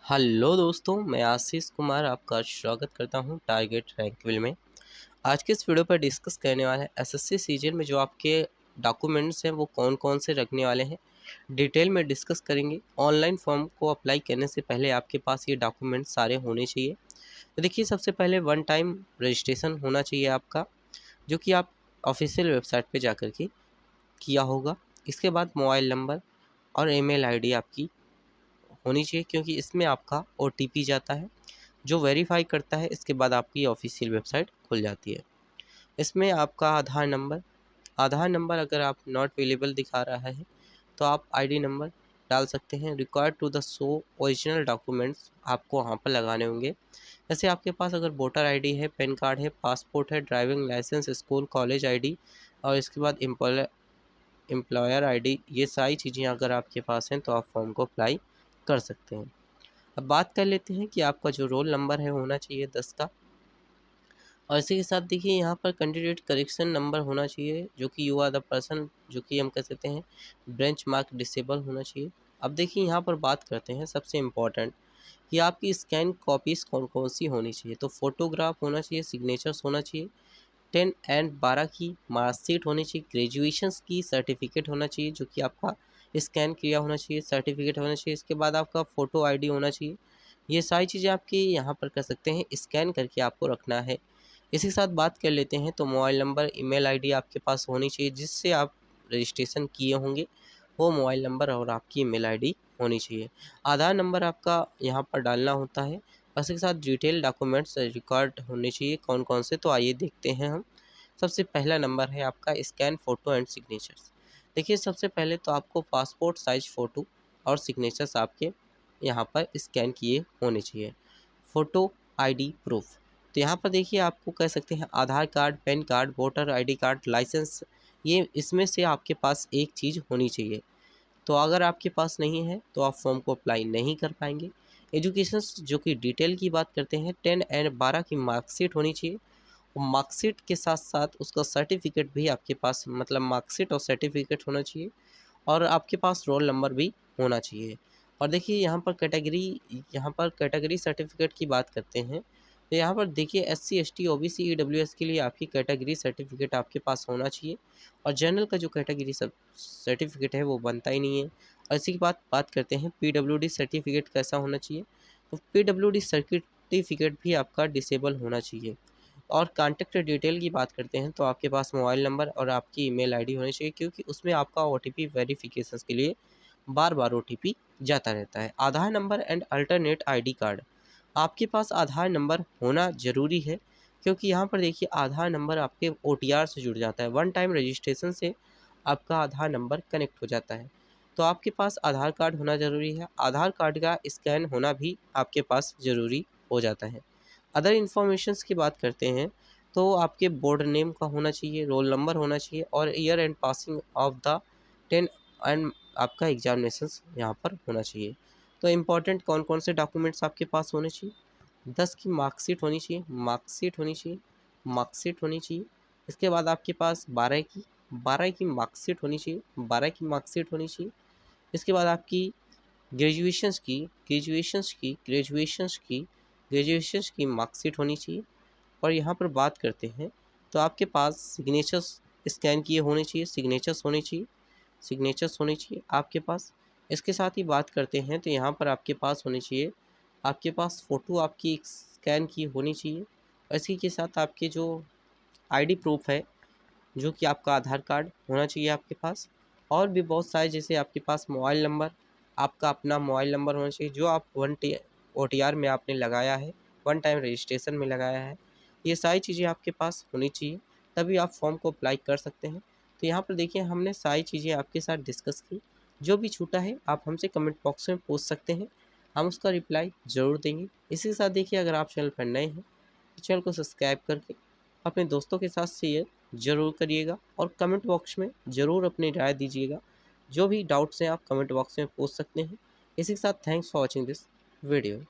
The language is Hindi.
हेलो दोस्तों, मैं आशीष कुमार आपका स्वागत करता हूं टारगेट रैंकविल में। आज के इस वीडियो पर डिस्कस करने वाले हैं एसएससी सीजन में जो आपके डॉक्यूमेंट्स हैं वो कौन कौन से रखने वाले हैं, डिटेल में डिस्कस करेंगे। ऑनलाइन फॉर्म को अप्लाई करने से पहले आपके पास ये डॉक्यूमेंट्स सारे होने चाहिए। तो देखिए, सबसे पहले वन टाइम रजिस्ट्रेशन होना चाहिए आपका, जो कि आप ऑफिशियल वेबसाइट पर जा कर के किया होगा। इसके बाद मोबाइल नंबर और ईमेल आईडी आपकी होनी चाहिए, क्योंकि इसमें आपका ओटीपी जाता है जो वेरीफाई करता है। इसके बाद आपकी ऑफिशियल वेबसाइट खुल जाती है। इसमें आपका आधार नंबर अगर आप नॉट अवेलेबल दिखा रहा है तो आप आईडी नंबर डाल सकते हैं। Required to the show original documents आपको वहाँ पर लगाने होंगे। जैसे आपके पास अगर वोटर आईडी है, पैन कार्ड है, पासपोर्ट है, driving licence, school college ID और इसके बाद एम्प्लॉयर आईडी, ये सारी चीज़ें अगर आपके पास हैं तो आप फॉर्म को अप्लाई कर सकते हैं। अब बात कर लेते हैं कि आपका जो रोल नंबर है होना चाहिए 10 का, और इसी के साथ देखिए यहाँ पर कैंडिडेट करेक्शन नंबर होना चाहिए, जो कि यू आर द पर्सन, जो कि हम कह सकते हैं ब्रेंच मार्क डिसेबल होना चाहिए। अब देखिए यहाँ पर बात करते हैं सबसे इम्पॉर्टेंट कि आपकी स्कैन कॉपीज़ कौन कौन सी होनी चाहिए। तो फोटोग्राफ होना चाहिए, सिग्नेचर्स होना चाहिए, 10 एंड 12 की मार्कशीट होनी चाहिए, ग्रेजुएशंस की सर्टिफिकेट होना चाहिए जो कि आपका स्कैन किया होना चाहिए, सर्टिफिकेट होना चाहिए। इसके बाद आपका फ़ोटो आईडी होना चाहिए। ये सारी चीज़ें आपकी यहाँ पर कर सकते हैं, स्कैन करके आपको रखना है। इसी के साथ बात कर लेते हैं तो मोबाइल नंबर, ईमेल आईडी आपके पास होनी चाहिए, जिससे आप रजिस्ट्रेशन किए होंगे वो मोबाइल नंबर और आपकी ईमेल आईडी होनी चाहिए। आधार नंबर आपका यहाँ पर डालना होता है। बस के साथ डिटेल डॉक्यूमेंट्स रिकॉर्ड होने चाहिए। कौन कौन से, तो आइए देखते हैं हम। सबसे पहला नंबर है आपका स्कैन फ़ोटो एंड सिग्नेचर्स। देखिए, सबसे पहले तो आपको पासपोर्ट साइज फ़ोटो और सिग्नेचर्स आपके यहाँ पर स्कैन किए होने चाहिए। फ़ोटो आईडी प्रूफ, तो यहाँ पर देखिए आपको कह सकते हैं Aadhaar card, PAN card, voter ID card, license, ये इसमें से आपके पास एक चीज़ होनी चाहिए। तो अगर आपके पास नहीं है तो आप फॉर्म को अप्लाई नहीं कर पाएंगे। एजुकेशन, जो कि डिटेल की बात करते हैं, 10 एंड 12 की मार्कशीट होनी चाहिए। मार्कशीट के साथ साथ उसका सर्टिफिकेट भी आपके पास, मतलब मार्कशीट और सर्टिफिकेट होना चाहिए, और आपके पास रोल नंबर भी होना चाहिए। और देखिए यहाँ पर कैटेगरी सर्टिफिकेट की बात करते हैं तो यहाँ पर देखिए एससी एसटी ओबीसी ईडब्ल्यूएस के लिए आपकी कैटेगरी सर्टिफिकेट आपके पास होना चाहिए, और जनरल का जो कैटेगरी सर्टिफिकेट है वो बनता ही नहीं है। और इसी की बात करते हैं पीडब्ल्यूडी सर्टिफिकेट कैसा होना चाहिए। तो पीडब्ल्यूडी सर्टिफिकेट भी आपका डिसेबल होना चाहिए। और कॉन्टैक्ट डिटेल की बात करते हैं तो आपके पास मोबाइल नंबर और आपकी ईमेल आईडी होनी चाहिए, क्योंकि उसमें आपका ओटीपी वेरिफिकेशन के लिए बार बार ओटीपी जाता रहता है। Aadhaar number and alternate ID card, आपके पास आधार नंबर होना ज़रूरी है, क्योंकि यहाँ पर देखिए आधार नंबर आपके ओटीआर से जुड़ जाता है। वन टाइम रजिस्ट्रेशन से आपका आधार नंबर कनेक्ट हो जाता है। तो आपके पास आधार कार्ड होना ज़रूरी है। आधार कार्ड का स्कैन होना भी आपके पास ज़रूरी हो जाता है। अदर इन्फॉर्मेशंस की बात करते हैं तो आपके बोर्ड नेम का होना चाहिए, रोल नंबर होना चाहिए, और year and passing of the 10 and आपका एग्जामिनेशंस यहाँ पर होना चाहिए। तो इम्पॉर्टेंट कौन कौन से डॉक्यूमेंट्स आपके पास होने चाहिए। 10 की मार्कशीट होनी चाहिए, मार्कशीट होनी चाहिए। इसके बाद आपके पास 12 की मार्कशीट होनी चाहिए, 12 की मार्कशीट होनी चाहिए। इसके बाद आपकी ग्रेजुएशंस की मार्कशीट होनी चाहिए। और यहाँ पर बात करते हैं तो आपके पास सिग्नेचर्स स्कैन किए होने चाहिए, सिग्नेचर्स होने चाहिए आपके पास। इसके साथ ही बात करते हैं तो यहाँ पर आपके पास होनी चाहिए, आपके पास फ़ोटो आपकी स्कैन की होनी चाहिए। और इसी के साथ आपके जो आईडी प्रूफ है, जो कि आपका आधार कार्ड होना चाहिए आपके पास। और भी बहुत सारे, जैसे आपके पास मोबाइल नंबर, आपका अपना मोबाइल नंबर होना चाहिए जो आप OTR में आपने लगाया है, वन टाइम रजिस्ट्रेशन में लगाया है। ये सारी चीज़ें आपके पास होनी चाहिए, तभी आप फॉर्म को अप्लाई कर सकते हैं। तो यहाँ पर देखिए हमने सारी चीज़ें आपके साथ डिस्कस की। जो भी छूटा है आप हमसे कमेंट बॉक्स में पूछ सकते हैं, हम उसका रिप्लाई ज़रूर देंगे। इसी के साथ देखिए, अगर आप चैनल पर नए हैं तो चैनल को सब्सक्राइब करके अपने दोस्तों के साथ शेयर ज़रूर करिएगा, और कमेंट बॉक्स में ज़रूर अपनी राय दीजिएगा। जो भी डाउट्स हैं आप कमेंट बॉक्स में पूछ सकते हैं। इसी के साथ thanks for watching this video.